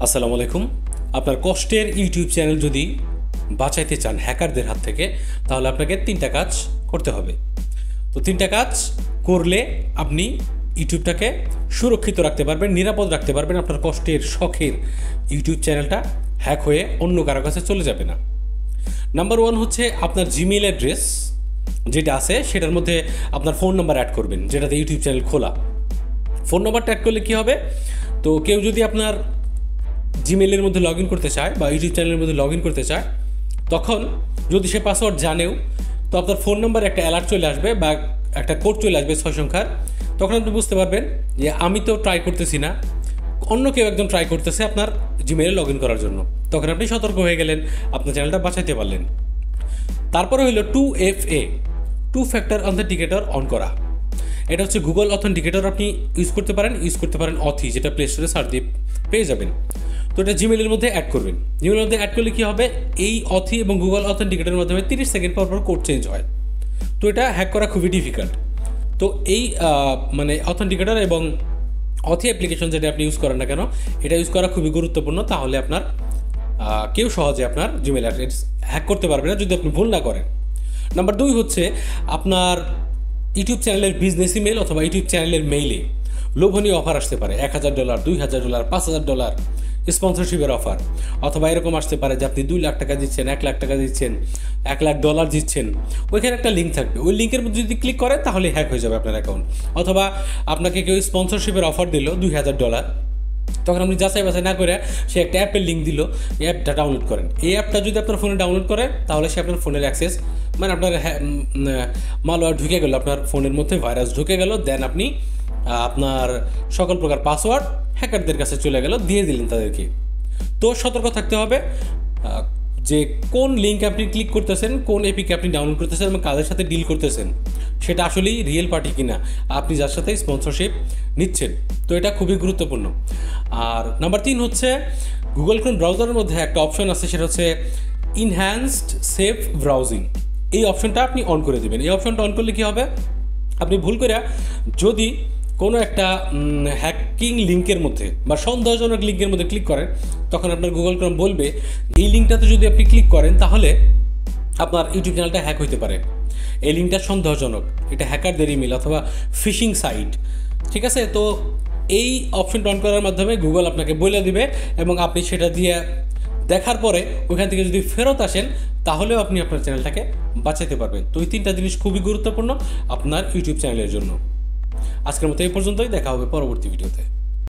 আসসালামু আলাইকুম। আপনার কষ্টের ইউটিউব চ্যানেল যদি বাঁচাইতে চান হ্যাকারদের হাত থেকে, তাহলে আপনাকে 3টা কাজ করতে হবে। তো 3টা কাজ করলে আপনি ইউটিউবটাকে সুরক্ষিত রাখতে পারবেন, নিরাপদ রাখতে পারবেন। আপনার কষ্টের শখের ইউটিউব চ্যানেলটা হ্যাক হয়ে অন্য কারো কাছে চলে যাবে না। নাম্বার 1 হচ্ছে আপনার জিমেইল অ্যাড্রেস যেটা আছে সেটার মধ্যে আপনার ফোন নাম্বার অ্যাড করবেন, যেটাতে ইউটিউব চ্যানেল খোলা। ফোন নাম্বারটা অ্যাড করলে কী হবে, তো কেউ যদি আপনার জিমেইলের মধ্যে লগ ইন করতে চায় বা ইউটিউব চ্যানেলের মধ্যে লগ ইন করতে চায়, তখন যদি সে পাসওয়ার্ড জানেও, তো আপনার ফোন নাম্বারে একটা অ্যালার্ট চলে আসবে বা একটা কোড চলে আসবে 6 সংখ্যার। তখন আপনি বুঝতে পারবেন যে আমি তো ট্রাই করতেছি না, অন্য কেউ একজন ট্রাই করতেছে আপনার জিমেইলে লগ ইন করার জন্য। তখন আপনি সতর্ক হয়ে গেলেন, আপনার চ্যানেলটা বাঁচাইতে পারলেন। তারপরে হলো 2FA, 2 ফ্যাক্টর অথেন্টিকেটর অন করা। এটা হচ্ছে গুগল অথেন্টিকেটর, আপনি ইউজ করতে পারেন অথি, যেটা প্লে স্টোরে সার্চ দিয়ে পেয়ে যাবেন। তো এটা জিমেইলের মধ্যে অ্যাড করবেন। জিমেইলের মধ্যে অ্যাড করলে কী হবে, এই অথি এবং গুগল অথেন্টিকেটরের মাধ্যমে 30 সেকেন্ড পর কোড চেঞ্জ হয়। তো এটা হ্যাক করা খুবই ডিফিকাল্ট। তো এই অথেন্টিকেটর এবং অথি অ্যাপ্লিকেশন যেটা আপনি ইউজ করেন না কেন, এটা ইউজ করা খুবই গুরুত্বপূর্ণ। তাহলে আপনার কেউ সহজে আপনার জিমেইল অ্যাড্রেস হ্যাক করতে পারবে না, যদি আপনি ভুল না করেন। নাম্বার 2 হচ্ছে আপনার ইউটিউব চ্যানেলের বিজনেস ইমেল অথবা ইউটিউব চ্যানেলের মেইলে লোভনীয় অফার আসতে পারে। $1000, $2000, $5000 স্পন্সরশিপের অফার, অথবা এরকম আসতে পারে যে আপনি 2 লাখ টাকা দিচ্ছেন, 1 লাখ টাকা দিচ্ছেন, $1,00,000 দিচ্ছেন। ওইখানে একটা লিঙ্ক থাকবে, ওই লিঙ্কের মধ্যে যদি ক্লিক করেন তাহলে হ্যাক হয়ে যাবে আপনার অ্যাকাউন্ট। অথবা আপনাকে কেউ স্পন্সরশিপের অফার দিল $2000, তখন আপনি যাচাই বাছাই না করে সে একটা অ্যাপের লিঙ্ক দিল, এই অ্যাপটা ডাউনলোড করেন। এই অ্যাপটা যদি আপনার ফোনে ডাউনলোড করে, তাহলে সে আপনার ফোনের অ্যাক্সেস আপনার মালওয়্যার ঢুকে গেল, আপনার ফোনের মধ্যে ভাইরাস ঢুকে গেল, দেন আপনি আপনার সকল প্রকার পাসওয়ার্ড হ্যাকারদের কাছে চলে গেল, দিয়ে দিলেন তাদেরকে। তো সতর্ক থাকতে হবে যে কোন লিঙ্ক আপনি ক্লিক করতেছেন, কোন এপিকে আপনি ডাউনলোড করতেছেন এবং কাদের সাথে ডিল করতেছেন, সেটা আসলেই রিয়েল পার্টি কিনা, আপনি যার সাথে স্পন্সরশিপ নিচ্ছেন। তো এটা খুবই গুরুত্বপূর্ণ। আর নাম্বার 3 হচ্ছে গুগল ক্রোম ব্রাউজারের মধ্যে একটা অপশন আছে, সেটা হচ্ছে ইনহ্যান্সড সেফ ব্রাউজিং। এই অপশনটা আপনি অন করে দেবেন। এই অপশনটা অন করলে কী হবে, আপনি ভুল করে যদি কোনো একটা হ্যাকিং লিঙ্কের মধ্যে বা সন্দেহজনক লিঙ্কের মধ্যে ক্লিক করেন, তখন আপনার গুগল ক্রোম বলবে এই লিঙ্কটাতে যদি আপনি ক্লিক করেন তাহলে আপনার ইউটিউব চ্যানেলটা হ্যাক হইতে পারে, এই লিঙ্কটা সন্দেহজনক, এটা হ্যাকারদের ইমেল অথবা ফিশিং সাইট। ঠিক আছে, তো এই অপশনটা অন করার মাধ্যমে গুগল আপনাকে বলে দিবে এবং আপনি সেটা দিয়ে দেখার পরে ওইখান থেকে যদি ফেরত আসেন, তাহলেও আপনি আপনার চ্যানেলটাকে বাঁচাতে পারবেন। তো এই 3টা জিনিস খুবই গুরুত্বপূর্ণ আপনার ইউটিউব চ্যানেলের জন্য। আজকের মতো এই পর্যন্তই, দেখা হবে পরবর্তী ভিডিওতে।